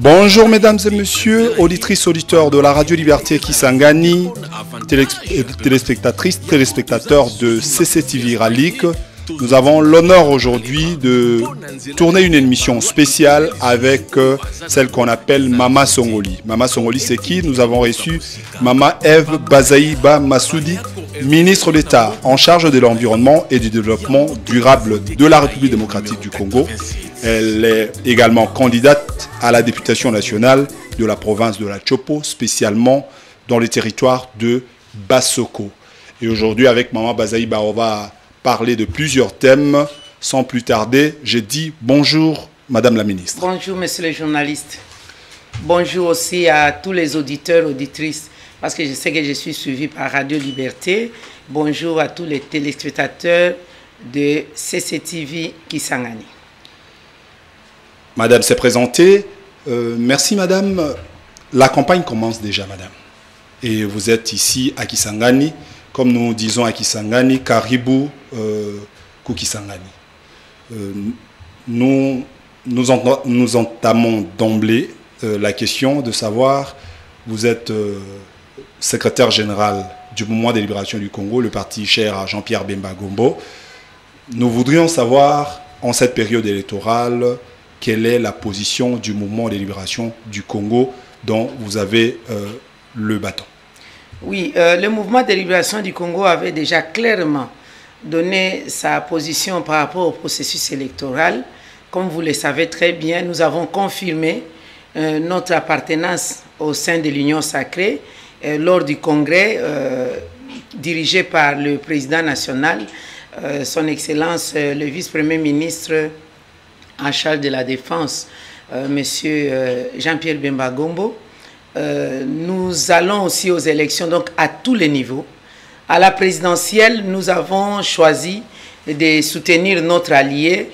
Bonjour mesdames et messieurs, auditrices, auditeurs de la Radio Liberté Kisangani, téléspectatrices, téléspectateurs de CCTV Ralik. Nous avons l'honneur aujourd'hui de tourner une émission spéciale avec celle qu'on appelle Mama Songoli. Mama Songoli, c'est qui? Nous avons reçu Mama Eve Bazaïba Massoudi, ministre d'État en charge de l'environnement et du développement durable de la République démocratique du Congo. Elle est également candidate à la députation nationale de la province de la Chopo, spécialement dans le territoire de Bassoko. Et aujourd'hui, avec Mama Bazaïba, on va parler de plusieurs thèmes. Sans plus tarder, j'ai dit bonjour, Madame la Ministre. Bonjour, Monsieur le journaliste. Bonjour aussi à tous les auditeurs, auditrices, parce que je sais que je suis suivi par Radio Liberté. Bonjour à tous les téléspectateurs de CCTV Kisangani. Madame s'est présentée. Merci, Madame. La campagne commence déjà, Madame. Et vous êtes ici à Kisangani. Comme nous disons à Kisangani, Karibu Kukisangani. Nous entamons d'emblée la question de savoir, vous êtes secrétaire général du Mouvement de libération du Congo, le parti cher à Jean-Pierre Bemba Gombo. Nous voudrions savoir, en cette période électorale, quelle est la position du Mouvement de libération du Congo dont vous avez le bâton. Oui, le Mouvement de libération du Congo avait déjà clairement donné sa position par rapport au processus électoral. Comme vous le savez très bien, nous avons confirmé notre appartenance au sein de l'Union sacrée lors du congrès dirigé par le président national, son Excellence le vice-premier ministre en charge de la défense, M. Jean-Pierre Bemba Gombo. Nous allons aussi aux élections, donc à tous les niveaux. À la présidentielle, nous avons choisi de soutenir notre allié,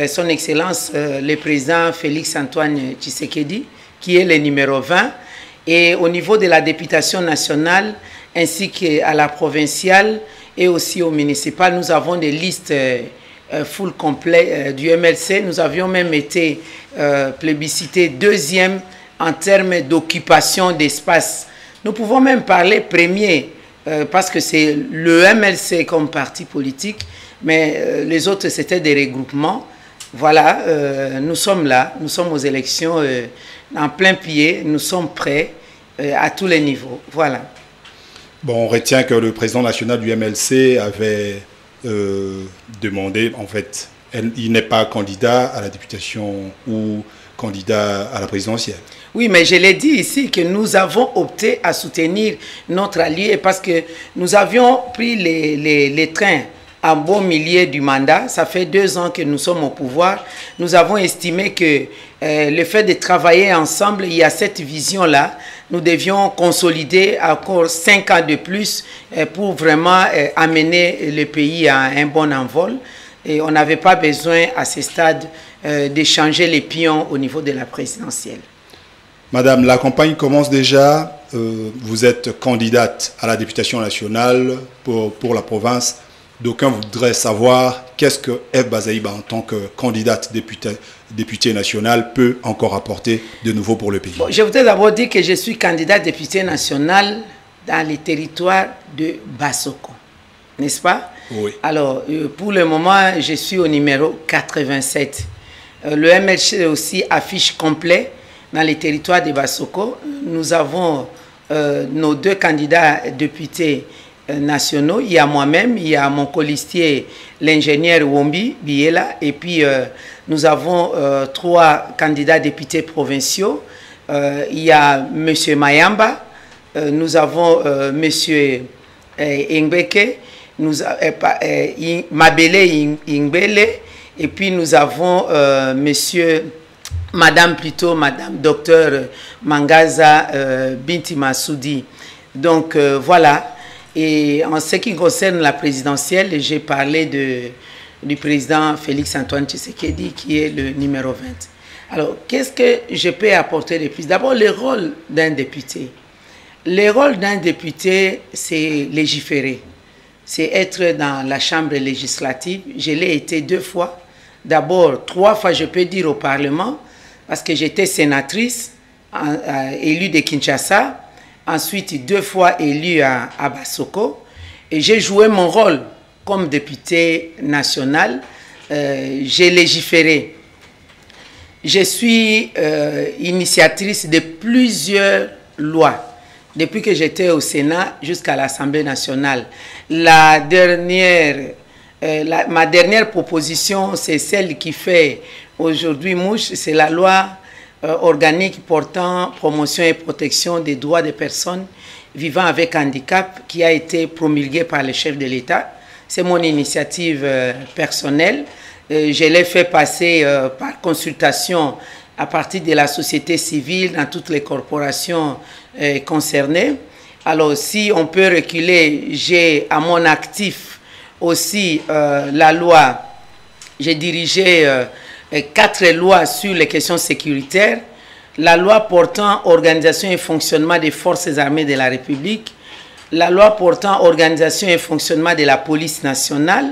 son Excellence le président Félix-Antoine Tshisekedi, qui est le numéro 20. Et au niveau de la députation nationale, ainsi qu'à la provinciale et aussi au municipal, nous avons des listes full complet du MLC. Nous avions même été plébiscités deuxième en termes d'occupation d'espace. Nous pouvons même parler premier, parce que c'est le MLC comme parti politique, mais les autres c'était des regroupements. Voilà, nous sommes là, nous sommes aux élections en plein pied, nous sommes prêts à tous les niveaux. Voilà. Bon, on retient que le président national du MLC avait demandé, en fait, il n'est pas candidat à la députation ou candidat à la présidentielle. Oui, mais je l'ai dit ici que nous avons opté à soutenir notre allié parce que nous avions pris les trains en bon milieu du mandat. Ça fait 2 ans que nous sommes au pouvoir. Nous avons estimé que le fait de travailler ensemble, il y a cette vision-là. Nous devions consolider encore 5 ans de plus pour vraiment amener le pays à un bon envol. Et on n'avait pas besoin à ce stade de changer les pions au niveau de la présidentielle. Madame, la campagne commence déjà. Vous êtes candidate à la députation nationale pour la province. D'aucuns voudraient savoir qu'est-ce que Eve Bazaïba, en tant que candidate députée nationale, peut encore apporter de nouveau pour le pays. Bon, je voudrais d'abord dire que je suis candidate députée nationale dans les territoires de Bassoko, n'est-ce pas? Oui. Alors, pour le moment, je suis au numéro 87. Le MLC aussi affiche complet dans les territoires de Bassoko. Nous avons nos 2 candidats députés nationaux. Il y a moi-même, il y a mon colistier, l'ingénieur Wombi Biela, et puis nous avons 3 candidats députés provinciaux. Il y a M. Mayamba, nous avons M. Ngbeke, Mabele Ingbele, et puis nous avons Madame Docteur Mangaza Binti Massoudi. Donc voilà. Et en ce qui concerne la présidentielle, j'ai parlé du président Félix-Antoine Tshisekedi, qui est le numéro 20. Alors, qu'est-ce que je peux apporter de plus? D'abord, le rôle d'un député. Le rôle d'un député, c'est légiférer. C'est être dans la chambre législative. Je l'ai été 2 fois. D'abord, 3 fois, je peux dire, au Parlement. parce que j'étais sénatrice, élue de Kinshasa, ensuite 2 fois élue à Basoko, et j'ai joué mon rôle comme députée nationale. J'ai légiféré. Je suis initiatrice de plusieurs lois depuis que j'étais au Sénat jusqu'à l'Assemblée nationale. Ma dernière proposition, c'est celle qui fait aujourd'hui mouche, c'est la loi organique portant promotion et protection des droits des personnes vivant avec handicap qui a été promulguée par le chef de l'État. C'est mon initiative personnelle. Je l'ai fait passer par consultation à partir de la société civile dans toutes les corporations concernées. Alors, si on peut reculer, j'ai à mon actif aussi la loi. J'ai dirigé 4 lois sur les questions sécuritaires. La loi portant organisation et fonctionnement des forces armées de la République. La loi portant organisation et fonctionnement de la police nationale.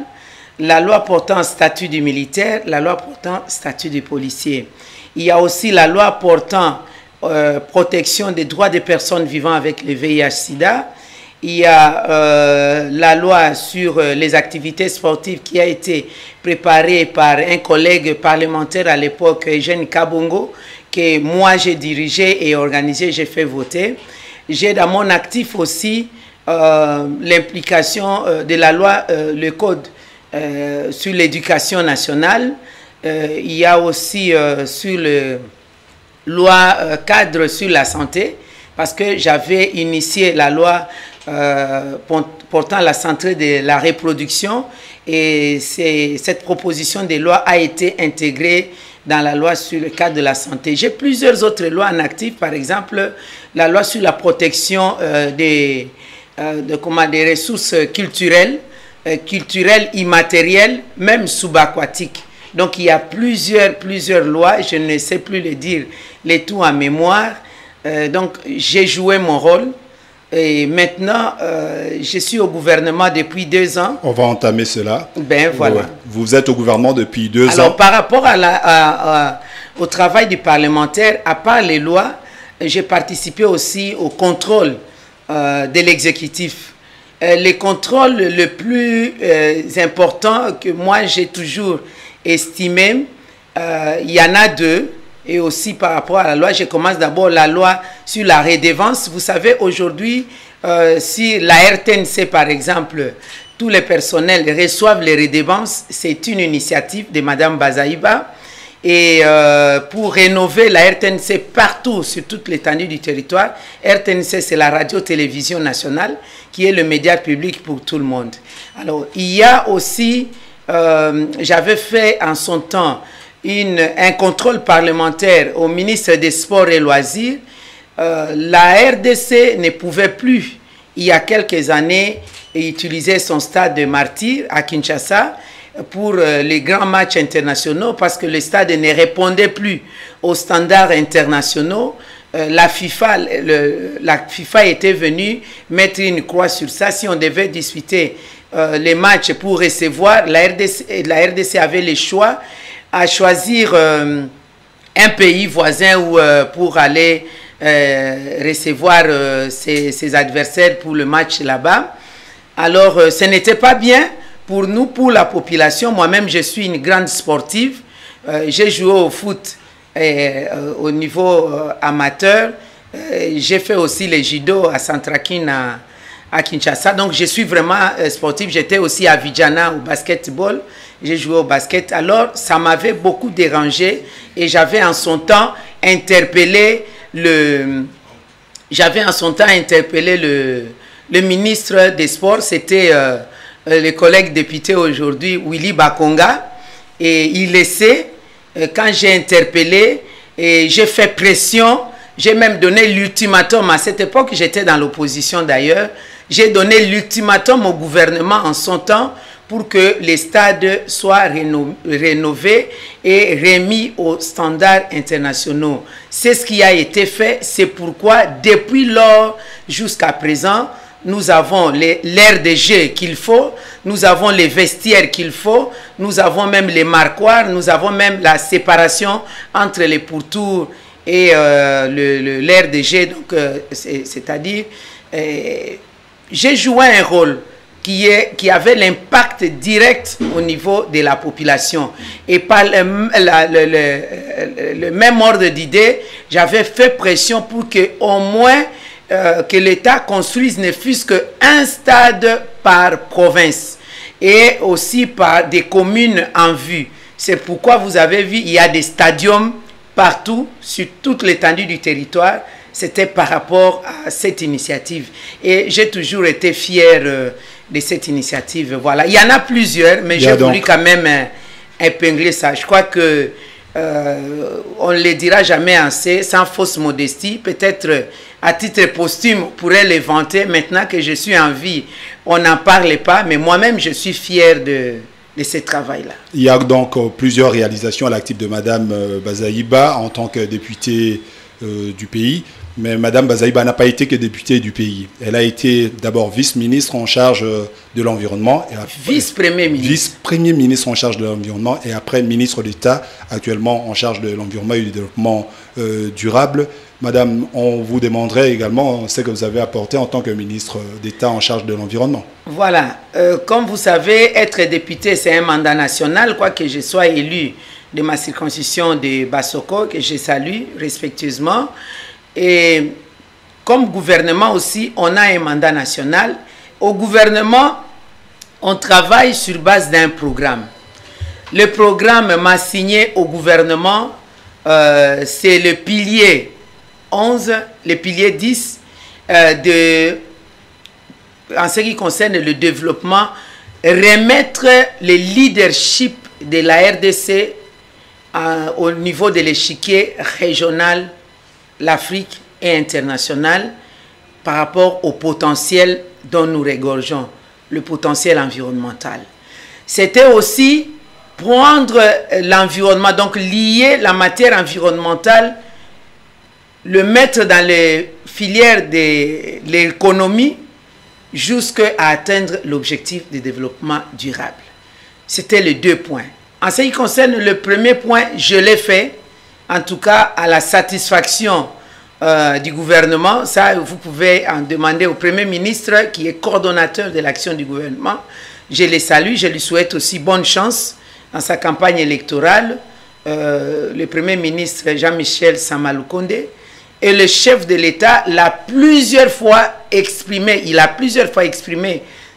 La loi portant statut du militaire, la loi portant statut du policier. Il y a aussi la loi portant protection des droits des personnes vivant avec le VIH-Sida. Il y a la loi sur les activités sportives qui a été préparée par un collègue parlementaire à l'époque, Eugène Kabongo, que moi j'ai dirigé et organisé, j'ai fait voter. J'ai dans mon actif aussi l'implication de la loi, le code sur l'éducation nationale. Il y a aussi sur le loi cadre sur la santé, parce que j'avais initié la loi portant la santé de la reproduction, et cette proposition de loi a été intégrée dans la loi sur le cadre de la santé. J'ai plusieurs autres lois en actif, par exemple la loi sur la protection des ressources culturelles, immatérielles, même subaquatiques. Donc il y a plusieurs lois, je ne sais plus les dire les tout en mémoire. Donc j'ai joué mon rôle et maintenant je suis au gouvernement depuis 2 ans. On va entamer cela. Ben voilà. Ouais. Vous êtes au gouvernement depuis 2 ans. Alors par rapport au travail du parlementaire, à part les lois, j'ai participé aussi au contrôle de l'exécutif. Les contrôles le plus important que moi j'ai toujours estimé, il y en a 2. Et aussi par rapport à la loi, je commence d'abord la loi sur la redevance. Vous savez, aujourd'hui, si la RTNC, par exemple, tous les personnels reçoivent les redevances, c'est une initiative de Mme Bazaïba. Et pour rénover la RTNC partout, sur toute l'étendue du territoire, RTNC, c'est la radio-télévision nationale, qui est le média public pour tout le monde. Alors, il y a aussi, j'avais fait en son temps, un contrôle parlementaire au ministre des Sports et Loisirs. La RDC ne pouvait plus, il y a quelques années, utiliser son stade de Martyrs à Kinshasa pour les grands matchs internationaux parce que le stade ne répondait plus aux standards internationaux. La FIFA était venue mettre une croix sur ça. Si on devait disputer les matchs pour recevoir, la RDC avait le choix à choisir un pays voisin pour aller recevoir ses adversaires pour le match là-bas. Alors, ce n'était pas bien pour nous, pour la population. Moi-même, je suis une grande sportive. J'ai joué au foot au niveau amateur. J'ai fait aussi le judo à Centrakine à Kinshasa. Donc, je suis vraiment sportive. J'étais aussi à Vijana au basketball. J'ai joué au basket. Alors, ça m'avait beaucoup dérangé et j'avais en son temps interpellé le ministre des Sports. C'était le collègue député aujourd'hui, Willy Bakonga. Et il laissait, quand j'ai interpellé, et j'ai fait pression, j'ai même donné l'ultimatum. À cette époque, j'étais dans l'opposition d'ailleurs. J'ai donné l'ultimatum au gouvernement en son temps pour que les stades soient rénovés et remis aux standards internationaux. C'est ce qui a été fait. C'est pourquoi, depuis lors jusqu'à présent, nous avons l'aire de jeu qu'il faut, nous avons les vestiaires qu'il faut, nous avons même les marquoirs, nous avons même la séparation entre les pourtours et l'aire de jeu. Donc, c'est-à-dire, j'ai joué un rôle qui avait l'impact direct au niveau de la population. Et par le même ordre d'idée, j'avais fait pression pour qu'au moins que l'État construise ne fût-ce qu'un stade par province et aussi par des communes en vue. C'est pourquoi vous avez vu, il y a des stadiums partout, sur toute l'étendue du territoire. C'était par rapport à cette initiative. Et j'ai toujours été fier de cette initiative. Voilà. Il y en a plusieurs, mais j'ai voulu quand même épingler ça. Je crois que on ne le dira jamais assez, sans fausse modestie. Peut-être à titre posthume, on pourrait les vanter. Maintenant que je suis en vie, on n'en parle pas, mais moi-même, je suis fier de ce travail-là. Il y a donc plusieurs réalisations à l'actif de Madame Bazaïba en tant que députée du pays. Mais Mme Bazaïba n'a pas été que députée du pays. Elle a été d'abord vice-ministre en charge de l'environnement. Vice-premier ministre. Vice-premier ministre en charge de l'environnement et après ministre d'État, actuellement en charge de l'environnement et du développement durable. Madame, on vous demanderait également ce que vous avez apporté en tant que ministre d'État en charge de l'environnement. Voilà. Comme vous savez, être député, c'est un mandat national, quoique je sois élu de ma circonscription de Bassoko, que je salue respectueusement. Et comme gouvernement aussi, on a un mandat national. Au gouvernement, on travaille sur base d'un programme. Le programme m'a signé au gouvernement, c'est le pilier 11, le pilier 10, en ce qui concerne le développement, remettre le leadership de la RDC au niveau de l'échiquier régional, l'Afrique et international par rapport au potentiel dont nous regorgeons, le potentiel environnemental. C'était aussi prendre l'environnement, donc lier la matière environnementale, le mettre dans les filières de l'économie jusqu'à atteindre l'objectif de développement durable. C'était les 2 points. En ce qui concerne le premier point, je l'ai fait, en tout cas à la satisfaction du gouvernement. Ça, vous pouvez en demander au Premier ministre qui est coordonnateur de l'action du gouvernement. Je les salue, je lui souhaite aussi bonne chance dans sa campagne électorale. Le Premier ministre Jean-Michel Samaloukonde et le chef de l'État l'a plusieurs fois exprimé,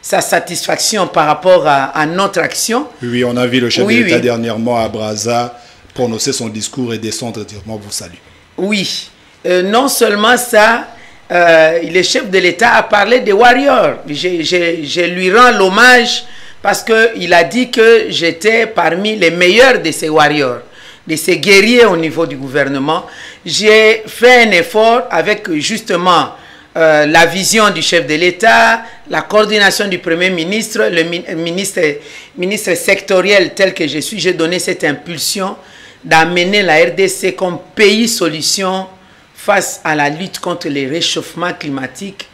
sa satisfaction par rapport à notre action. Oui, on a vu le chef de l'État dernièrement à Brazza prononcer son discours et descendre directement vous salue. Oui, non seulement ça, le chef de l'État a parlé des warriors. Je lui rends l'hommage parce qu'il a dit que j'étais parmi les meilleurs de ces warriors, de ces guerriers au niveau du gouvernement. J'ai fait un effort avec justement la vision du chef de l'État, la coordination du Premier ministre, le ministre sectoriel tel que je suis. J'ai donné cette impulsion d'amener la RDC comme pays solution face à la lutte contre les réchauffements climatiques,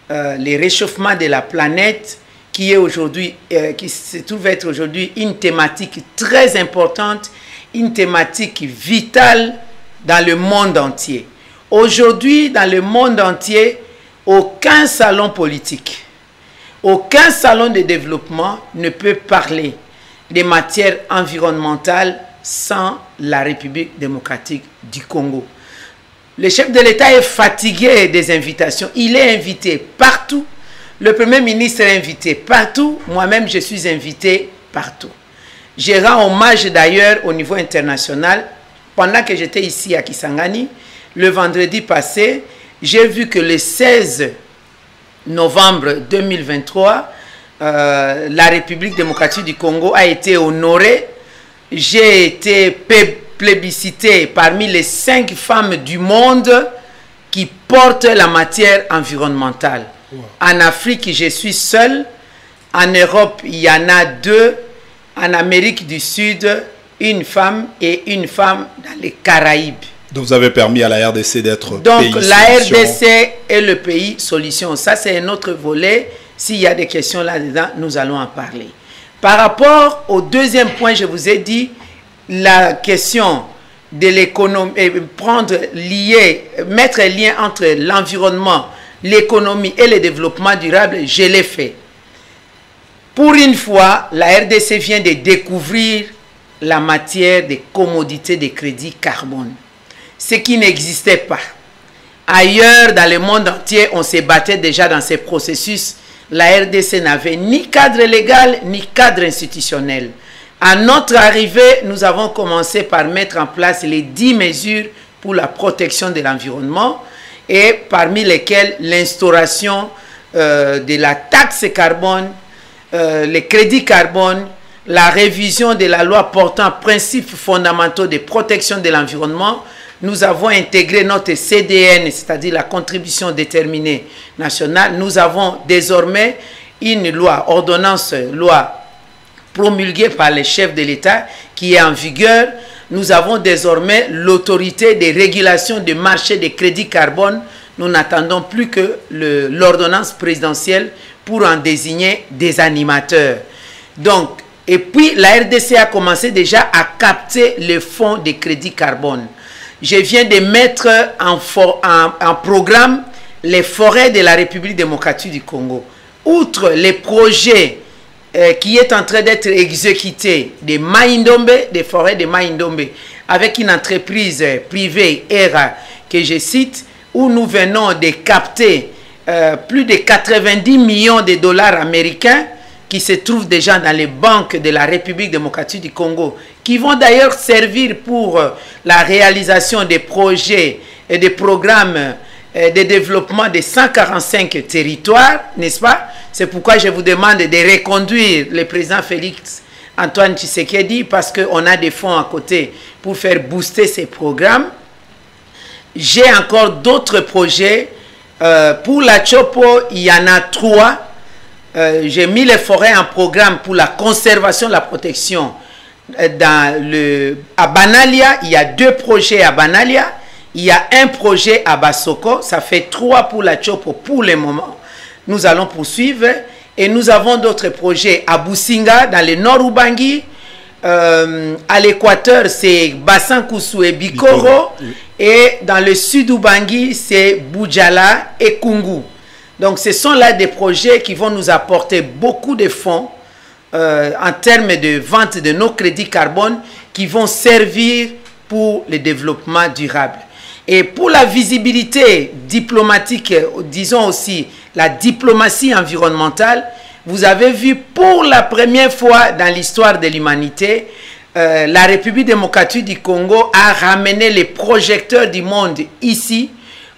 les réchauffements de la planète, qui se trouve être aujourd'hui une thématique très importante, une thématique vitale dans le monde entier. Aujourd'hui, dans le monde entier, aucun salon politique, aucun salon de développement ne peut parler des matières environnementales sans la République démocratique du Congo. Le chef de l'État est fatigué des invitations. Il est invité partout. Le Premier ministre est invité partout. Moi-même, je suis invité partout. Je rends hommage d'ailleurs au niveau international. Pendant que j'étais ici à Kisangani, le vendredi passé, j'ai vu que le 16 novembre 2023, la République démocratique du Congo a été honorée. J'ai été plébiscité parmi les 5 femmes du monde qui portent la matière environnementale. Wow. En Afrique, je suis seul. En Europe, il y en a 2. En Amérique du Sud, une femme et une femme dans les Caraïbes. Donc vous avez permis à la RDC d'être donc pays la solution. RDC est le pays solution. Ça, c'est un autre volet. S'il y a des questions là-dedans, nous allons en parler. Par rapport au deuxième point, je vous ai dit, la question de l'économie, mettre un lien entre l'environnement, l'économie et le développement durable, je l'ai fait. Pour une fois, la RDC vient de découvrir la matière des commodités de crédit carbone, ce qui n'existait pas. Ailleurs, dans le monde entier, on se battait déjà dans ces processus. La RDC n'avait ni cadre légal, ni cadre institutionnel. À notre arrivée, nous avons commencé par mettre en place les 10 mesures pour la protection de l'environnement et parmi lesquelles l'instauration de la taxe carbone, les crédits carbone, la révision de la loi portant principes fondamentaux de protection de l'environnement. Nous avons intégré notre CDN, c'est-à-dire la contribution déterminée nationale. Nous avons désormais une loi, loi promulguée par les chefs de l'État qui est en vigueur. Nous avons désormais l'autorité de régulation du marché des crédits carbone. Nous n'attendons plus que l'ordonnance présidentielle pour en désigner des animateurs. Donc, et puis la RDC a commencé déjà à capter les fonds de crédit carbone. Je viens de mettre en programme les forêts de la République démocratique du Congo. Outre les projets qui est en train d'être exécutés des Maïndombe, des forêts de Maïndombe, avec une entreprise privée, ERA, que je cite, où nous venons de capter plus de 90 millions de dollars américains qui se trouvent déjà dans les banques de la République démocratique du Congo, qui vont d'ailleurs servir pour la réalisation des projets et des programmes de développement de 145 territoires, n'est-ce pas? C'est pourquoi je vous demande de reconduire le président Félix Antoine Tshisekedi, parce qu'on a des fonds à côté pour faire booster ces programmes. J'ai encore d'autres projets. Pour la Chopo, il y en a 3. J'ai mis les forêts en programme pour la conservation, la protection. À Banalia, il y a 2 projets à Banalia. Il y a un projet à Basoko. Ça fait 3 pour la Chopo pour le moment. Nous allons poursuivre. Et nous avons d'autres projets à Businga, dans le nord Ubangi. À l'équateur, c'est Bassankousou et Bikoro. Et dans le sud Ubangi, c'est Boudjala et Kungu. Donc, ce sont là des projets qui vont nous apporter beaucoup de fonds en termes de vente de nos crédits carbone qui vont servir pour le développement durable. Et pour la visibilité diplomatique, disons aussi la diplomatie environnementale, vous avez vu pour la première fois dans l'histoire de l'humanité, la République démocratique du Congo a ramené les projecteurs du monde ici,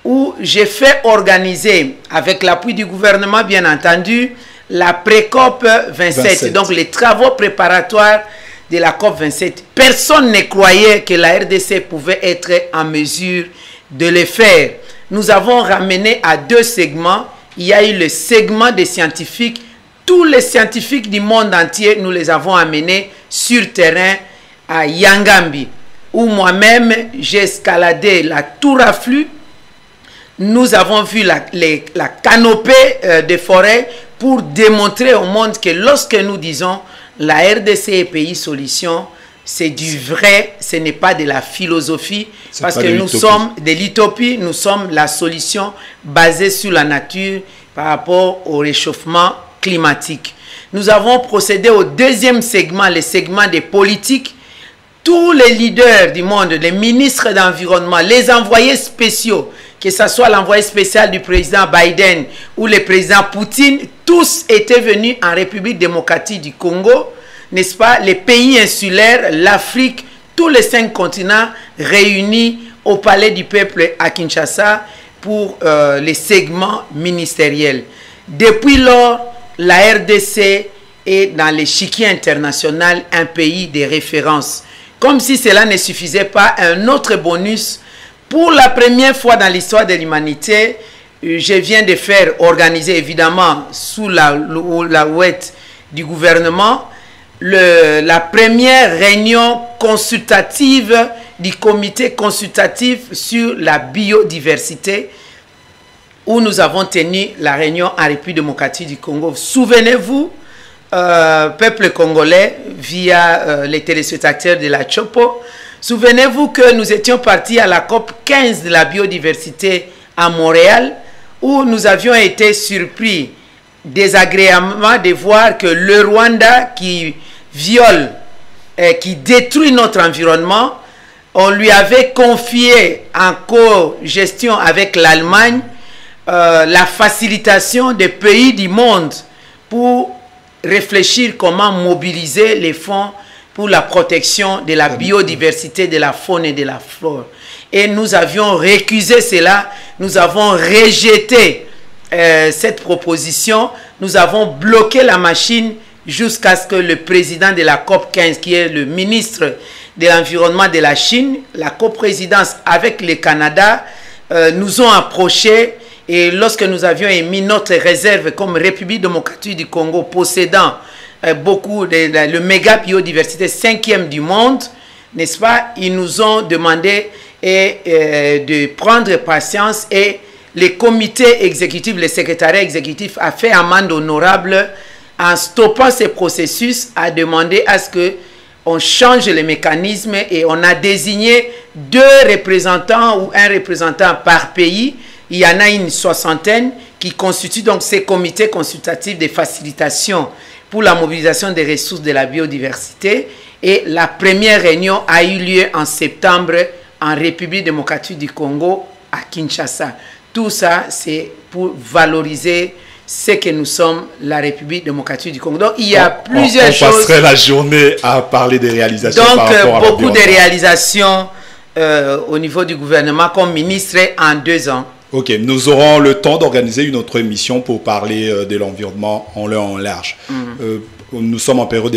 où j'ai fait organiser, avec l'appui du gouvernement bien entendu, la pré-COP 27, donc les travaux préparatoires de la COP 27. Personne ne croyait que la RDC pouvait être en mesure de le faire. Nous avons ramené à 2 segments. Il y a eu le segment des scientifiques. Tous les scientifiques du monde entier, nous les avons amenés sur terrain à Yangambi, où moi-même j'ai escaladé la tour à flux. Nous avons vu la canopée des forêts pour démontrer au monde que lorsque nous disons la RDC est pays solution, c'est du vrai, ce n'est pas de la philosophie, parce que nous sommes de l'utopie, nous sommes la solution basée sur la nature par rapport au réchauffement climatique. Nous avons procédé au 2e segment, le segment des politiques. Tous les leaders du monde, les ministres d'environnement, les envoyés spéciaux, que ce soit l'envoyé spécial du président Biden ou le président Poutine, tous étaient venus en République démocratique du Congo, n'est-ce pas? Les pays insulaires, l'Afrique, tous les 5 continents réunis au Palais du Peuple à Kinshasa pour les segments ministériels. Depuis lors, la RDC est dans l'échiquier international un pays de référence. Comme si cela ne suffisait pas, un autre bonus. Pour la première fois dans l'histoire de l'humanité, je viens de faire organiser, évidemment, sous la ouette du gouvernement, la première réunion consultative du comité consultatif sur la biodiversité, où nous avons tenu la réunion en République démocratique du Congo. Souvenez-vous, peuple congolais, via les téléspectateurs de la Chopo, souvenez-vous que nous étions partis à la COP 15 de la biodiversité à Montréal, où nous avions été surpris désagréablement de voir que le Rwanda, qui viole, qui détruit notre environnement, on lui avait confié en co-gestion avec l'Allemagne la facilitation des pays du monde pour réfléchir comment mobiliser les fonds pour la protection de la biodiversité, de la faune et de la flore. Et nous avions récusé cela, nous avons rejeté cette proposition, nous avons bloqué la machine jusqu'à ce que le président de la COP 15, qui est le ministre de l'Environnement de la Chine, la coprésidence avec le Canada, nous ont approchés. Et lorsque nous avions émis notre réserve comme République démocratique du Congo possédant beaucoup de le méga biodiversité 5e du monde, n'est-ce pas, ils nous ont demandé de prendre patience, et les comités exécutifs, le secrétariat exécutif a fait amende honorable en stoppant ce processus, a demandé à ce que on change les mécanismes, et on a désigné 2 représentants ou un représentant par pays. Il y en a une soixantaine qui constituent donc ces comités consultatifs de facilitation pour la mobilisation des ressources de la biodiversité. Et la première réunion a eu lieu en septembre en République démocratique du Congo à Kinshasa. Tout ça, c'est pour valoriser ce que nous sommes, la République démocratique du Congo. Donc, il y a plusieurs choses. On passerait la journée à parler des réalisations. Donc, par rapport à beaucoup de réalisations au niveau du gouvernement comme ministre en 2 ans. Ok, nous aurons le temps d'organiser une autre émission pour parler de l'environnement en long et en large. Nous sommes en période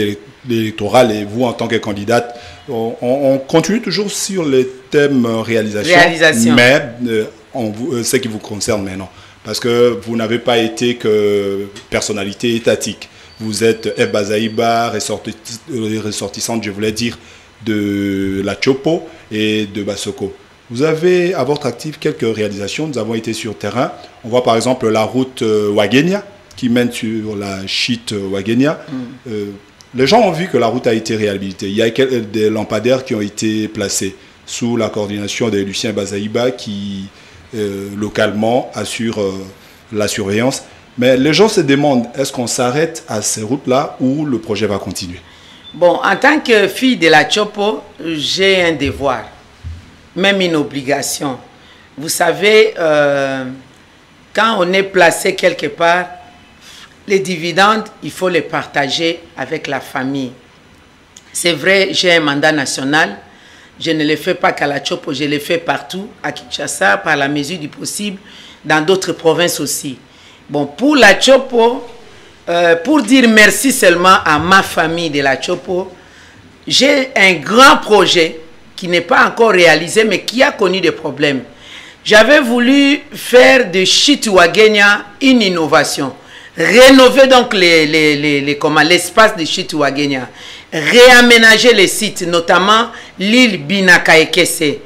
électorale, et vous, en tant que candidate, on continue toujours sur les thèmes réalisation. Mais ce qui vous concerne maintenant, parce que vous n'avez pas été que personnalité étatique. Vous êtes Eva Zaïba, ressortissante, je voulais dire, de la Chopo et de Basoko. Vous avez à votre actif quelques réalisations. Nous avons été sur terrain. On voit par exemple la route Ouagenia qui mène sur la Chite Ouagenia. Les gens ont vu que la route a été réhabilitée. Il y a des lampadaires qui ont été placés sous la coordination de Lucien Bazaïba qui, localement, assure la surveillance. Mais les gens se demandent, est-ce qu'on s'arrête à ces routes-là ou le projet va continuer? Bon, en tant que fille de la Chopo, j'ai un devoir, même une obligation. Vous savez, quand on est placé quelque part, les dividendes, il faut les partager avec la famille. C'est vrai, j'ai un mandat national. Je ne le fais pas qu'à la Chopo, je le fais partout, à Kinshasa, par la mesure du possible, dans d'autres provinces aussi. Bon, pour la Chopo, pour dire merci seulement à ma famille de la Chopo, j'ai un grand projet qui n'est pas encore réalisé, mais qui a connu des problèmes. J'avais voulu faire de Chite Ouagenia une innovation. Rénover donc l'espace de Chite Ouagenia. Réaménager les sites, notamment l'île Binakaekese.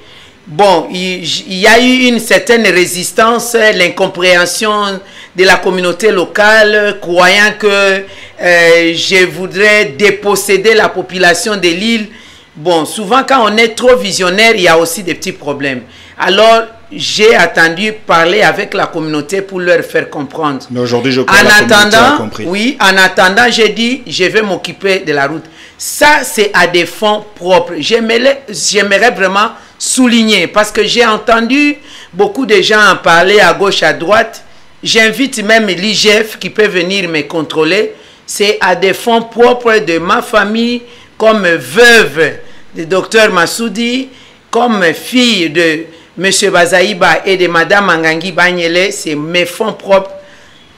Bon, il y a eu une certaine résistance, l'incompréhension de la communauté locale, croyant que je voudrais déposséder la population de l'île. Bon, souvent quand on est trop visionnaire, il y a aussi des petits problèmes. Alors, j'ai attendu parler avec la communauté pour leur faire comprendre. Mais aujourd'hui, je crois que la communauté a compris. Oui, en attendant, j'ai dit, je vais m'occuper de la route. Ça, c'est à des fonds propres. J'aimerais vraiment souligner, parce que j'ai entendu beaucoup de gens en parler à gauche, à droite. J'invite même l'IGF qui peut venir me contrôler. C'est à des fonds propres de ma famille, comme veuve de Dr Massoudi, comme fille de M. Bazaïba et de Mme Angangi Banyele. C'est mes fonds propres,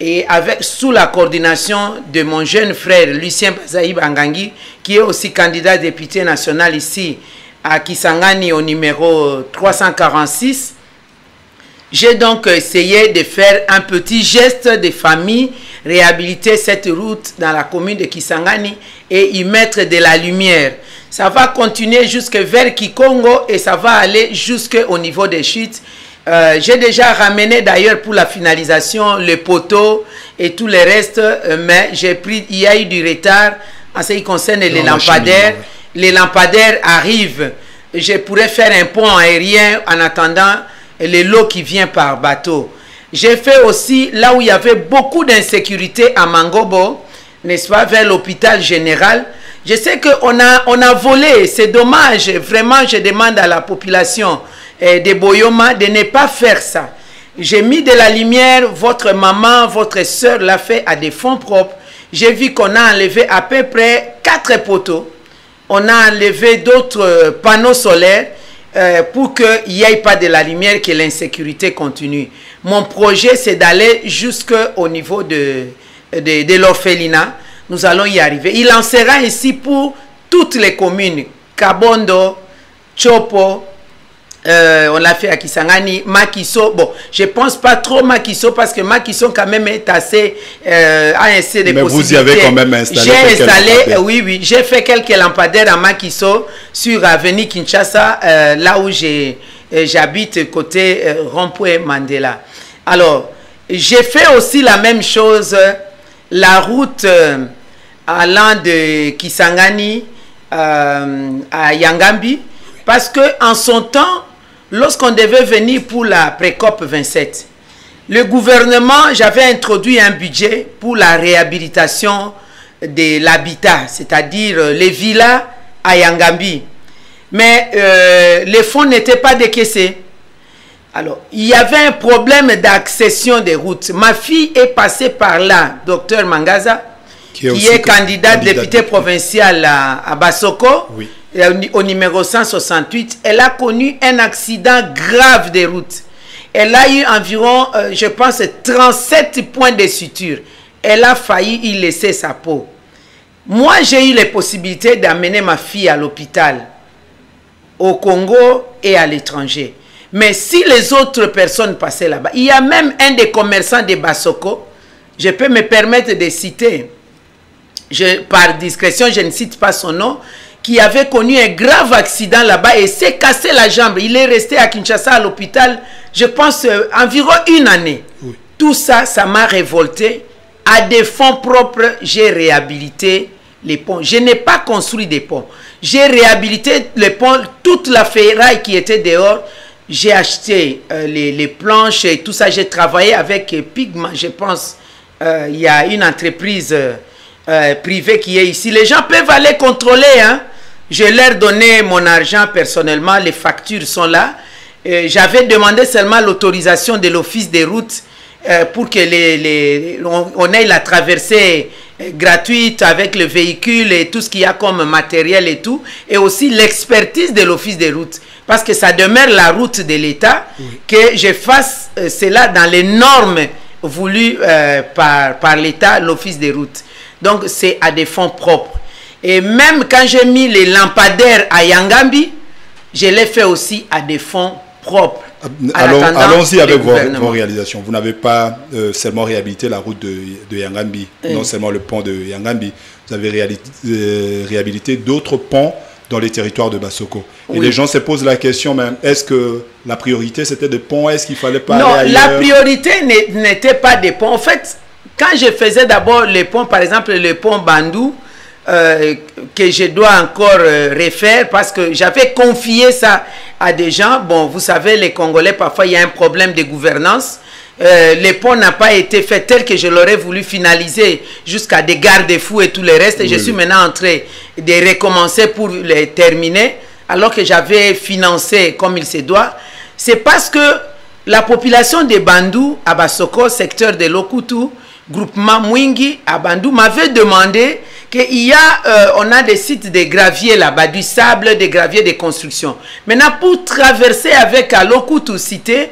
et sous la coordination de mon jeune frère Lucien Bazaïba Angangi, qui est aussi candidat député national ici à Kisangani au numéro 346. J'ai donc essayé de faire un petit geste de famille, réhabiliter cette route dans la commune de Kisangani et y mettre de la lumière. Ça va continuer jusque vers Kikongo et ça va aller jusqu'au niveau des chutes. J'ai déjà ramené d'ailleurs pour la finalisation le poteau et tout le reste, mais il y a eu du retard en ce qui concerne les lampadaires. Les lampadaires arrivent. Je pourrais faire un pont aérien en attendant les lots qui viennent par bateau. J'ai fait aussi là où il y avait beaucoup d'insécurité à Mangobo, n'est-ce pas, vers l'hôpital général. Je sais qu'on a volé, c'est dommage. Vraiment, je demande à la population de Boyoma de ne pas faire ça. J'ai mis de la lumière, votre maman, votre soeur l'a fait à des fonds propres. J'ai vu qu'on a enlevé à peu près 4 poteaux. On a enlevé d'autres panneaux solaires pour qu'il n'y ait pas de la lumière, que l'insécurité continue. Mon projet, c'est d'aller jusqu'au niveau de l'orphelinat. Nous allons y arriver. Il en sera ici pour toutes les communes. Kabondo, Chopo, on l'a fait à Kisangani, Makiso. Bon, je ne pense pas trop Makiso parce que Makiso quand même est assez a un essai de possibilités. Mais vous y avez quand même installé. J'ai installé, oui, j'ai fait quelques lampadaires à Makiso sur avenue Kinshasa, là où j'habite côté rond-point Mandela. Alors, j'ai fait aussi la même chose, la route allant de Kisangani à Yangambi, parce que en son temps, lorsqu'on devait venir pour la pré-COP 27, le gouvernement, j'avais introduit un budget pour la réhabilitation de l'habitat, c'est-à-dire les villas à Yangambi. Mais les fonds n'étaient pas décaissés. Alors, il y avait un problème d'accession des routes. Ma fille est passée par là, docteur Mangaza, qui est candidate députée provinciale à Bassoko, oui, au numéro 168. Elle a connu un accident grave des routes. Elle a eu environ, je pense, 37 points de suture. Elle a failli y laisser sa peau. Moi, j'ai eu les possibilités d'amener ma fille à l'hôpital, au Congo et à l'étranger. Mais si les autres personnes passaient là-bas, il y a même un des commerçants de Bassoko, je peux me permettre de citer, par discrétion, je ne cite pas son nom, qui avait connu un grave accident là-bas et s'est cassé la jambe. Il est resté à Kinshasa à l'hôpital, je pense, environ 1 année. Oui. Tout ça, ça m'a révolté. À des fonds propres, j'ai réhabilité les ponts. Je n'ai pas construit des ponts. J'ai réhabilité les ponts, toute la ferraille qui était dehors. J'ai acheté les planches et tout ça. J'ai travaillé avec Pigma, je pense. Il y a une entreprise privée qui est ici. Les gens peuvent aller contrôler. Hein. Je leur donnais mon argent personnellement. Les factures sont là. J'avais demandé seulement l'autorisation de l'office des routes pour que on ait la traversée gratuite avec le véhicule et tout ce qu'il y a comme matériel et tout. Et aussi l'expertise de l'office des routes. Parce que ça demeure la route de l'État, oui, que je fasse cela dans les normes voulues par l'État, l'office des routes. Donc c'est à des fonds propres. Et même quand j'ai mis les lampadaires à Yangambi, je l'ai fait aussi à des fonds propres. Allons-y avec vos réalisations. Vous n'avez pas seulement réhabilité la route de Yangambi, non seulement le pont de Yangambi. Vous avez réhabilité d'autres ponts dans les territoires de Bassoko. Et oui, les gens se posent la question même, est-ce que la priorité c'était des ponts? Est-ce qu'il fallait pas aller ailleurs? La priorité n'était pas des ponts. En fait, quand je faisais d'abord les ponts, par exemple le pont Bandou, que je dois encore refaire parce que j'avais confié ça à des gens. Bon, vous savez, les Congolais, parfois il y a un problème de gouvernance. Les ponts n'ont pas été faits tel que je l'aurais voulu finaliser jusqu'à des garde-fous et tout le reste. Et oui, je suis maintenant en train de recommencer pour les terminer alors que j'avais financé comme il se doit. C'est parce que la population de Bandou, à Bassoko, secteur de Lokutu, groupement Mwingi, à Bandou, m'avait demandé qu'il y a, on a des sites de gravier là-bas, du sable, des graviers de construction. Maintenant, pour traverser avec à Lokutu cité,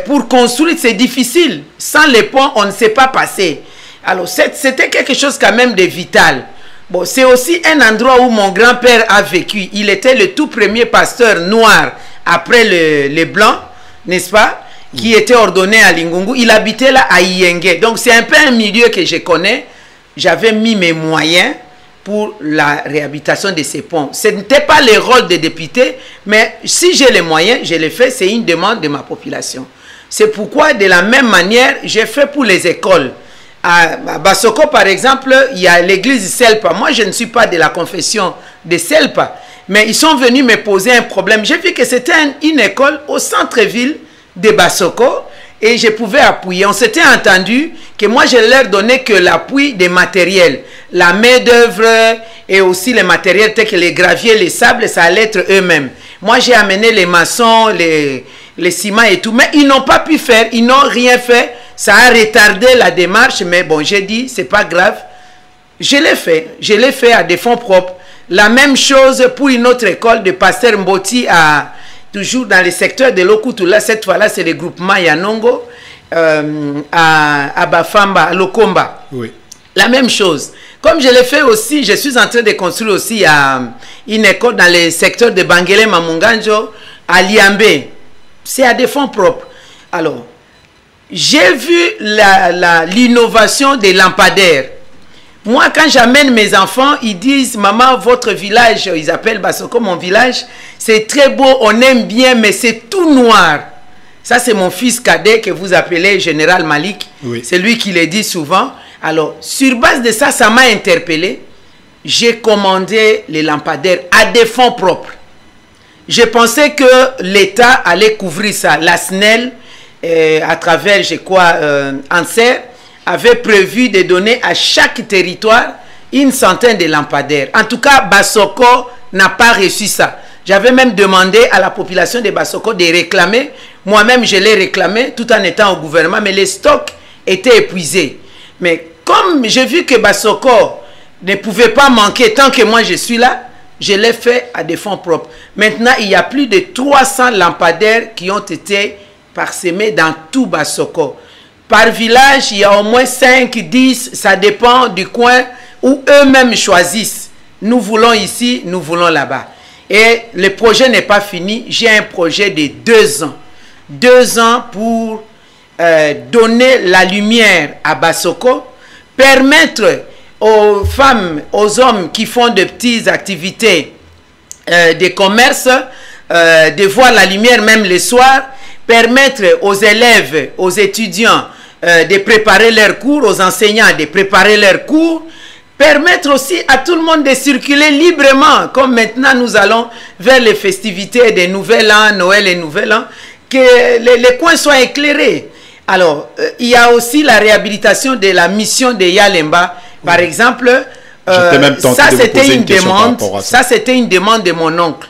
pour construire, c'est difficile. Sans les ponts, on ne sait pas passer. Alors, c'était quelque chose quand même de vital. Bon, c'est aussi un endroit où mon grand-père a vécu. Il était le tout premier pasteur noir après les blancs, n'est-ce pas? qui était ordonné à Lingungu. Il habitait là à Iyenge. Donc c'est un peu un milieu que je connais. J'avais mis mes moyens pour la réhabilitation de ces ponts. Ce n'était pas le rôle des députés, mais si j'ai les moyens, je les fais, c'est une demande de ma population. C'est pourquoi, de la même manière, j'ai fait pour les écoles. À Bassoko, par exemple, il y a l'église Selpa. Moi, je ne suis pas de la confession de Selpa, mais ils sont venus me poser un problème. J'ai vu que c'était une école au centre-ville de Bassoko, et je pouvais appuyer. On s'était entendu que moi, je leur donnais que l'appui des matériels. La main-d'œuvre et aussi les matériels tels que les graviers, les sables, ça allait être eux-mêmes. Moi, j'ai amené les maçons, les ciments et tout. Mais ils n'ont pas pu faire, ils n'ont rien fait. Ça a retardé la démarche. Mais bon, j'ai dit, c'est pas grave. Je l'ai fait. Je l'ai fait à des fonds propres. La même chose pour une autre école de Pasteur Mboti toujours dans le secteur de Lokutula. Cette fois-là, c'est le groupement Yanongo à Bafamba, à Lokomba. Oui. La même chose. Comme je l'ai fait aussi, je suis en train de construire aussi une école dans le secteur de Bangele Mamunganjo, à Liambé. C'est à des fonds propres. Alors, j'ai vu l'innovation des lampadaires. Moi, quand j'amène mes enfants, ils disent, maman, votre village, ils appellent Bassoko mon village, c'est très beau, on aime bien, mais c'est tout noir. Ça, c'est mon fils cadet que vous appelez Général Malik. Oui. C'est lui qui le dit souvent. Alors, sur base de ça, ça m'a interpellé. J'ai commandé les lampadaires à des fonds propres. Je pensais que l'État allait couvrir ça. La SNEL, à travers, je crois, ANSER, avait prévu de donner à chaque territoire une centaine de lampadaires. En tout cas, Bassoko n'a pas reçu ça. J'avais même demandé à la population de Bassoko de réclamer. Moi-même, je l'ai réclamé tout en étant au gouvernement, mais les stocks étaient épuisés. Mais comme j'ai vu que Bassoko ne pouvait pas manquer tant que moi je suis là, je l'ai fait à des fonds propres. Maintenant, il y a plus de 300 lampadaires qui ont été parsemés dans tout Bassoko. Par village, il y a au moins 5, 10, ça dépend du coin où eux-mêmes choisissent. Nous voulons ici, nous voulons là-bas. Et le projet n'est pas fini. J'ai un projet de 2 ans. 2 ans pour donner la lumière à Bassoko, permettre aux femmes, aux hommes qui font de petites activités de commerce de voir la lumière même le soir, permettre aux élèves, aux étudiants de préparer leurs cours, aux enseignants de préparer leurs cours, permettre aussi à tout le monde de circuler librement, comme maintenant nous allons vers les festivités des Nouvel An, Noël et Nouvel An, que les coins soient éclairés. Alors, il y a aussi la réhabilitation de la mission de Yalemba. Par exemple, ça c'était une demande. Ça c'était une demande de mon oncle.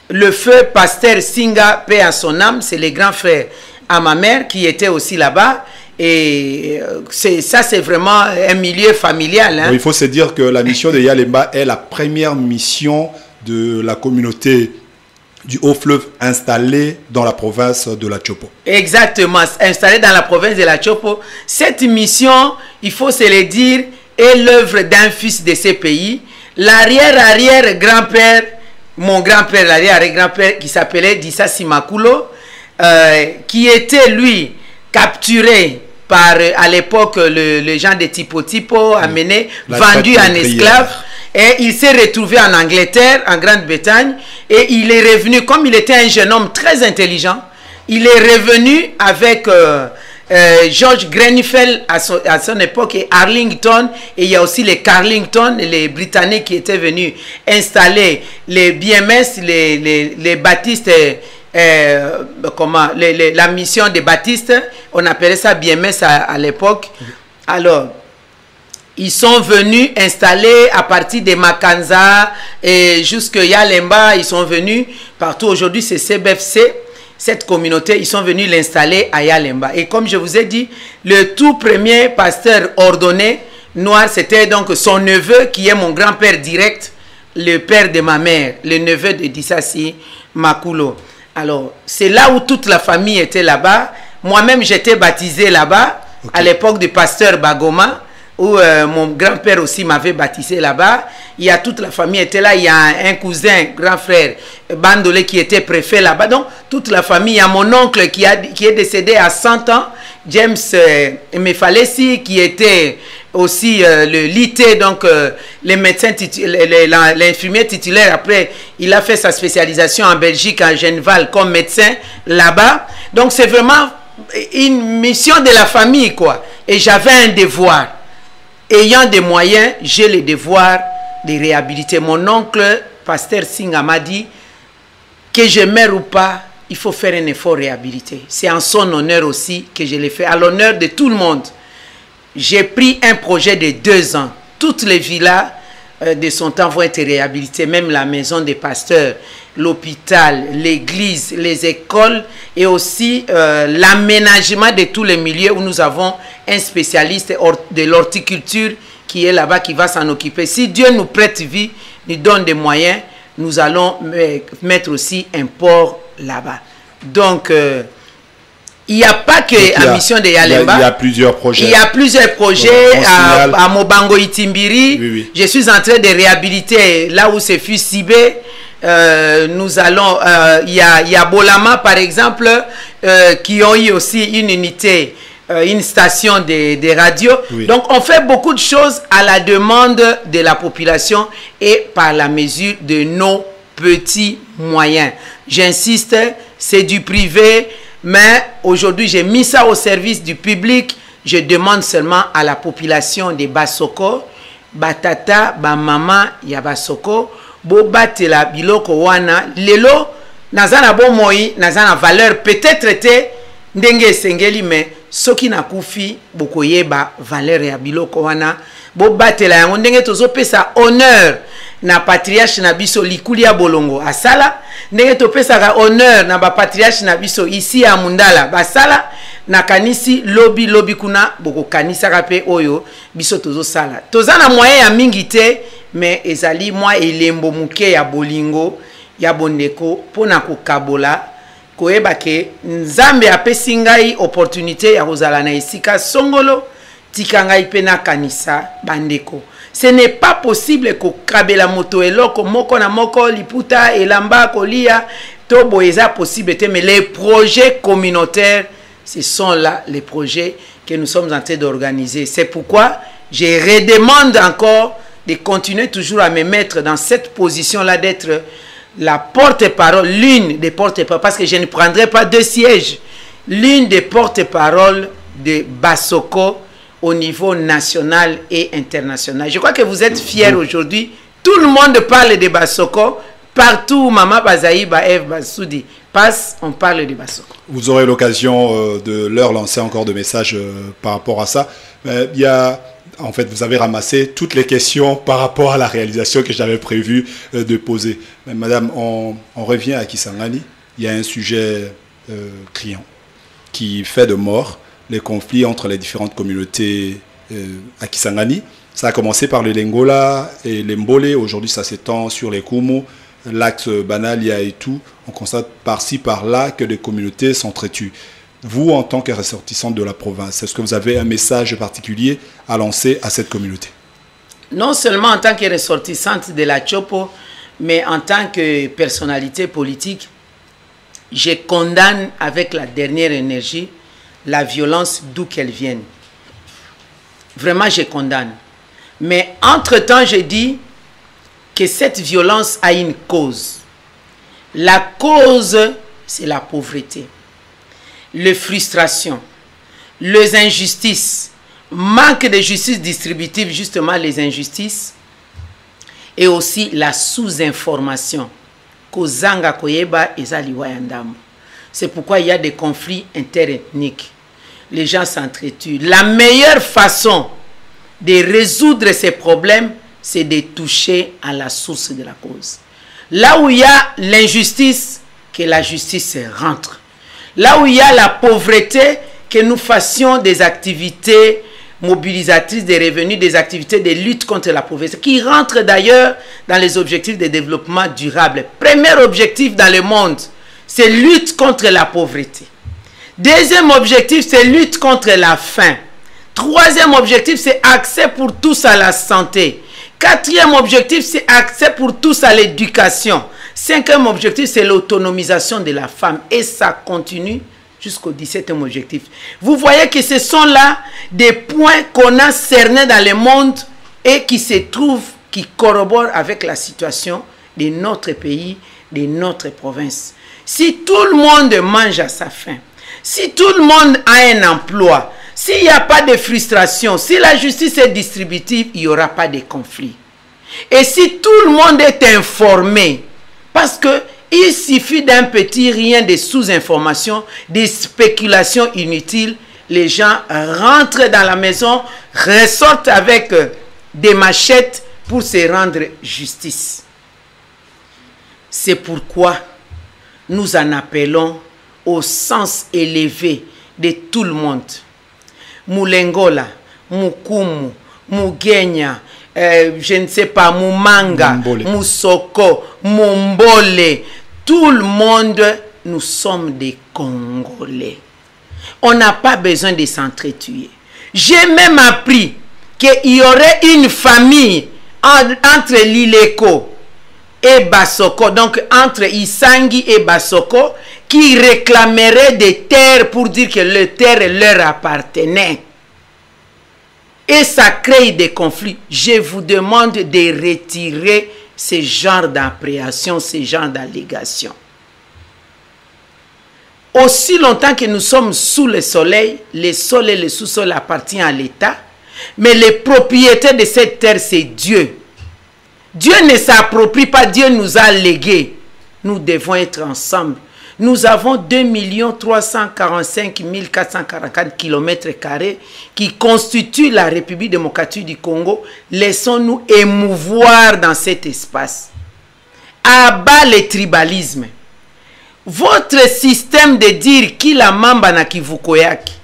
Le feu pasteur Singa, paix à son âme, c'est le grand frère à ma mère qui était aussi là-bas. Et ça, c'est vraiment un milieu familial. Hein. Bon, il faut se dire que la mission de Yalemba est la première mission de la communauté du Haut-Fleuve installée dans la province de la Chopo. Exactement, installée dans la province de la Chopo. Cette mission, il faut se le dire, est l'œuvre d'un fils de ces pays. L'arrière-arrière-grand-père, mon grand-père, l'arrière-grand-père, qui s'appelait Dissasi Makulo, qui était, lui, capturé par, à l'époque, les gens de Tipo, amené, vendu en esclave. Et il s'est retrouvé en Angleterre, en Grande-Bretagne, et il est revenu, comme il était un jeune homme très intelligent, il est revenu avec George Grenfell à son époque, et Arlington, et il y a aussi les Carlington, les Britanniques qui étaient venus installer les BMS, les baptistes, la mission des baptistes, on appelait ça BMS à l'époque. Alors, ils sont venus installer à partir de Makanza et jusqu'à Yalemba, ils sont venus partout. Aujourd'hui, c'est CBFC, cette communauté, ils sont venus l'installer à Yalemba. Et comme je vous ai dit, le tout premier pasteur ordonné noir, c'était donc son neveu qui est mon grand-père direct, le père de ma mère, le neveu de Dissasi Makulo. Alors, c'est là où toute la famille était là-bas. Moi-même, j'étais baptisé là-bas, à l'époque du pasteur Bagoma. où mon grand-père aussi m'avait baptisé là-bas. Il y a toute la famille était là. Il y a un cousin, grand frère, Bandolé, qui était préfet là-bas. Donc, toute la famille. Il y a mon oncle qui est décédé à 100 ans, James Mefalesi, qui était aussi le LIT, donc les médecins l'infirmier titulaire. Après, il a fait sa spécialisation en Belgique, à Genval, comme médecin là-bas. Donc, c'est vraiment une mission de la famille, quoi. Et j'avais un devoir. Ayant des moyens, j'ai le devoir de réhabiliter. Mon oncle, pasteur Singa, m'a dit que je meurs ou pas, il faut faire un effort réhabilité. C'est en son honneur aussi que je l'ai fait, à l'honneur de tout le monde. J'ai pris un projet de 2 ans. Toutes les villas de son temps vont être réhabilitées, même la maison des pasteurs, l'hôpital, l'église, les écoles et aussi l'aménagement de tous les milieux où nous avons un spécialiste de l'horticulture qui est là-bas, qui va s'en occuper. Si Dieu nous prête vie, nous donne des moyens, nous allons mettre aussi un port là-bas. Donc, il n'y a pas que la mission de Yalemba. Il y a plusieurs projets. Il y a plusieurs projets à Mobango Itimbiri. Oui, oui. Je suis en train de réhabiliter là où c'est fut Sibé. Nous allons, il y a Bolama par exemple, qui ont eu aussi une unité, une station de radio. Oui. Donc on fait beaucoup de choses à la demande de la population et par la mesure de nos petits moyens. J'insiste, c'est du privé, mais aujourd'hui j'ai mis ça au service du public. Je demande seulement à la population de Basoko, Batata, Bamama, Yabasoko, Bobatela biloko wana lelo nazana bon moi nazana valeur peut-être était ndenge sengeli mais soki na kufi bokoyeba valeur ya biloko wana bobatela yango ndenge tozopesa honneur na patriarche na biso likuli ya bolongo asala ndenge topesaka honneur na ba patriarche na biso ici ya Mundala basala na kanisi lobi kuna boko kanisa kape oyo biso tozo sala tozana moyen ya mingi te mais ezali moi elembo muke ya bolingo ya bondeko pona kokabola koyeba ke nzambe apesi ngai opportunité ya kozala na esika songolo tika ngai pe na kanisa bandeko. Ce n'est pas possible kokabela moto eloko moko na moko liputa elamba kolia tobo eza possible te, mais les projets communautaires ce sont là les projets que nous sommes en train d'organiser. C'est pourquoi je redemande encore de continuer toujours à me mettre dans cette position-là, d'être la porte-parole, l'une des porte-paroles, parce que je ne prendrai pas 2 sièges, l'une des porte-paroles de Basoko au niveau national et international. Je crois que vous êtes fiers aujourd'hui. Tout le monde parle de Basoko. Partout, Mama Bazaïba, Eve Basoudi passe, on parle de Basoko. Vous aurez l'occasion de leur lancer encore des messages par rapport à ça. Il y a... En fait, vous avez ramassé toutes les questions par rapport à la réalisation que j'avais prévu de poser. Mais madame, on revient à Kisangani. Il y a un sujet criant qui fait de mort les conflits entre les différentes communautés à Kisangani. Ça a commencé par le Lengola et l'Embole. Aujourd'hui, ça s'étend sur les Kumu, l'axe Banalia et tout. On constate par-ci, par-là que les communautés s'entretuent. Vous, en tant que ressortissante de la province, est-ce que vous avez un message particulier à lancer à cette communauté? Non seulement en tant que ressortissante de la Chopo, mais en tant que personnalité politique, je condamne avec la dernière énergie la violence d'où qu'elle vienne. Vraiment, je condamne. Mais entre-temps, je dis que cette violence a une cause. La cause, c'est la pauvreté. Les frustrations, les injustices, manque de justice distributive, justement les injustices, et aussi la sous-information. C'est pourquoi il y a des conflits interethniques. Les gens s'entretuent. La meilleure façon de résoudre ces problèmes, c'est de toucher à la source de la cause. Là où il y a l'injustice, que la justice rentre. Là où il y a la pauvreté, que nous fassions des activités mobilisatrices des revenus, des activités de lutte contre la pauvreté, qui rentrent d'ailleurs dans les objectifs de développement durable. Premier objectif dans le monde, c'est lutte contre la pauvreté. Deuxième objectif, c'est lutte contre la faim. Troisième objectif, c'est accès pour tous à la santé. Quatrième objectif, c'est accès pour tous à l'éducation. Cinquième objectif, c'est l'autonomisation de la femme. Et ça continue jusqu'au 17e objectif. Vous voyez que ce sont là des points qu'on a cernés dans le monde et qui se trouvent, qui corroborent avec la situation de notre pays, de notre province. Si tout le monde mange à sa faim, si tout le monde a un emploi, s'il n'y a pas de frustration, si la justice est distributive, il n'y aura pas de conflit. Et si tout le monde est informé, parce qu'il suffit d'un petit rien de sous-information, des spéculations inutiles, les gens rentrent dans la maison, ressortent avec des machettes pour se rendre justice. C'est pourquoi nous en appelons au sens élevé de tout le monde. Mulengola, Mukumu, Mugenya, je ne sais pas, Mumanga, Musoko, Mumbole, tout le monde, nous sommes des Congolais. On n'a pas besoin de s'entretuer. J'ai même appris qu'il y aurait une famille entre Lileko et Basoko, donc entre Isangi et Basoko, qui réclamerait des terres pour dire que les terres leur appartenaient. Et ça crée des conflits. Je vous demande de retirer ce genre d'appréhension, ce genre d'allégation. Aussi longtemps que nous sommes sous le soleil, le sol et le sous-sol appartiennent à l'État, mais les propriétaires de cette terre, c'est Dieu. Dieu ne s'approprie pas, Dieu nous a légué. Nous devons être ensemble. Nous avons 2 345 444 km² qui constituent la République démocratique du Congo. Laissons-nous émouvoir dans cet espace. À bas le tribalisme. Votre système de dire qui la mamba na kivukoyaki,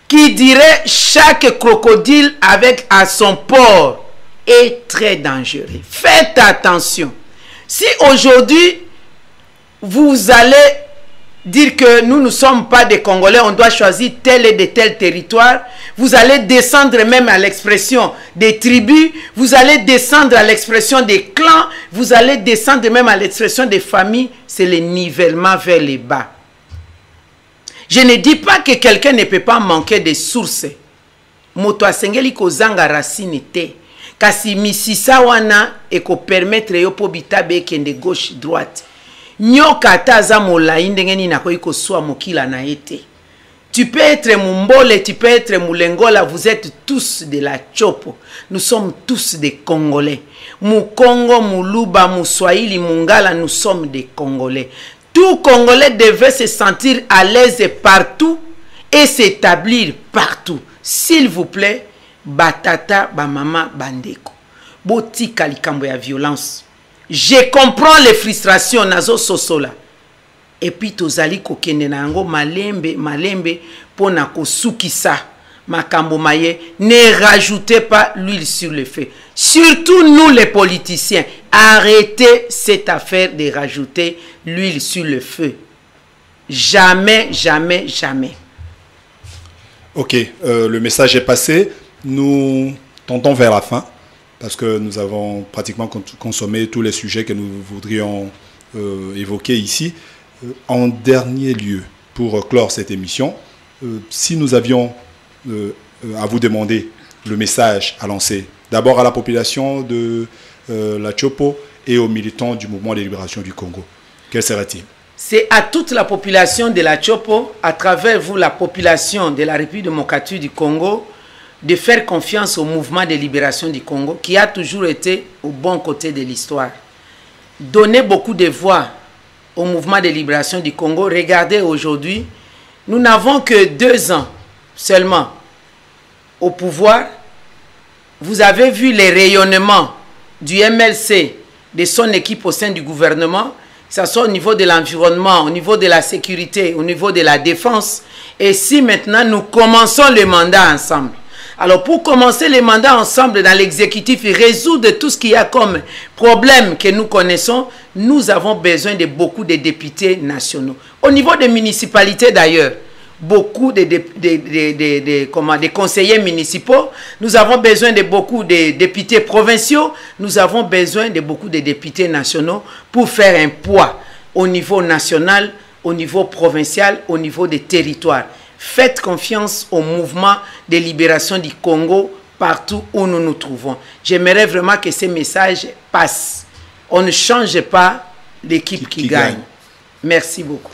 qui dirait chaque crocodile avec à son port, est très dangereux. Faites attention. Si aujourd'hui, vous allez dire que nous ne sommes pas des Congolais, on doit choisir tel et de tel territoire, vous allez descendre même à l'expression des tribus, vous allez descendre à l'expression des clans, vous allez descendre même à l'expression des familles, c'est le nivellement vers les bas. Je ne dis pas que quelqu'un ne peut pas manquer de sources. Moto asengeli kozanga racine te. Kasi misisa wana eko permettre yo po bitabe kende gauche droite. Nyoka taza molai ndenge nini nakoki koswa mokila na ete. Tu peux être Mumbole, tu peux être Mulengola, vous êtes tous de la Chopo. Nous sommes tous des Congolais. Mukongo, Muluba, Muswahili, Mungala, nous sommes des Congolais. Tout Congolais devait se sentir à l'aise partout et s'établir partout. S'il vous plaît, batata, bamama, bandeko. Botika likambo ya violence. Je comprends les frustrations nazo sosola. Et puis tozali kokende na yango malembe pona kosukisa makambo maye. Ne rajoutez pas l'huile sur le feu. Surtout nous les politiciens, arrêtez cette affaire de rajouter l'huile sur le feu. Jamais, jamais, jamais. Ok, le message est passé. Nous tendons vers la fin parce que nous avons pratiquement consommé tous les sujets que nous voudrions évoquer ici. En dernier lieu, pour clore cette émission, si nous avions à vous demander le message à lancer, d'abord à la population de la Chopo et aux militants du mouvement de libération du Congo, quel serait-il? C'est à toute la population de la Chopo, à travers vous, la population de la République démocratique du Congo, de faire confiance au mouvement de libération du Congo, qui a toujours été au bon côté de l'histoire. Donnez beaucoup de voix au mouvement de libération du Congo. Regardez aujourd'hui, nous n'avons que 2 ans seulement au pouvoir. Vous avez vu les rayonnements du MLC, de son équipe au sein du gouvernement, que ce soit au niveau de l'environnement, au niveau de la sécurité, au niveau de la défense. Et si maintenant nous commençons le mandat ensemble. Alors pour commencer le mandat ensemble dans l'exécutif et résoudre tout ce qu'il y a comme problème que nous connaissons, nous avons besoin de beaucoup de députés nationaux. Au niveau des municipalités d'ailleurs, beaucoup de conseillers municipaux, nous avons besoin de beaucoup de députés provinciaux, nous avons besoin de beaucoup de députés nationaux pour faire un poids au niveau national, au niveau provincial, au niveau des territoires. Faites confiance au mouvement de libération du Congo partout où nous nous trouvons. J'aimerais vraiment que ces messages passent. On ne change pas l'équipe qui gagne. Merci beaucoup.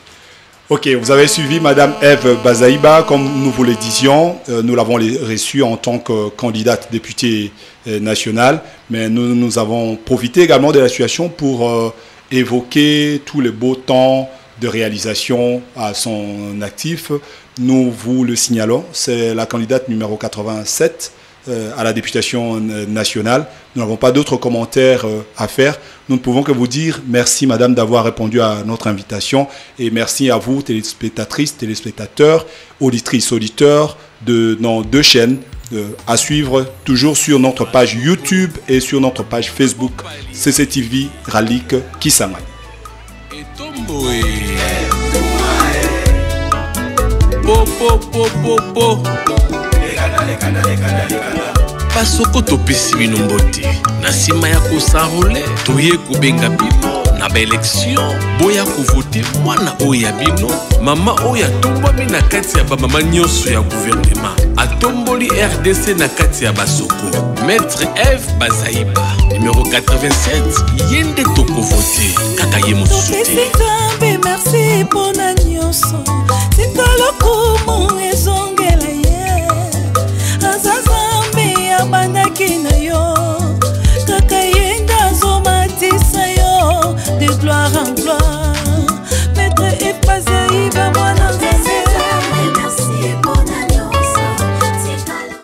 Ok, vous avez suivi Madame Ève Bazaïba, comme nous vous le disions, nous l'avons reçue en tant que candidate députée nationale, mais nous avons profité également de la situation pour évoquer tous les beaux temps de réalisation à son actif. Nous vous le signalons, c'est la candidate numéro 87 à la députation nationale. Nous n'avons pas d'autres commentaires à faire. Nous ne pouvons que vous dire merci, madame, d'avoir répondu à notre invitation. Et merci à vous, téléspectatrices, téléspectateurs, auditrices, auditeurs de nos deux chaînes, à suivre toujours sur notre page YouTube et sur notre page Facebook CCTV Ralik Kisangani. Pasoko topesi bino mbote na sima ya kosarole toye kubenga bino na ba élection boya kovote mwana oya bino mama oya tombami na kati ya ba mama nyonso ya gouvernement atomboli RDC na kati ya basoko Maître Ève Bazaïba numéro 87 yende toko voter kaka ye mosusu merci pour la nyonso c'est dans le comment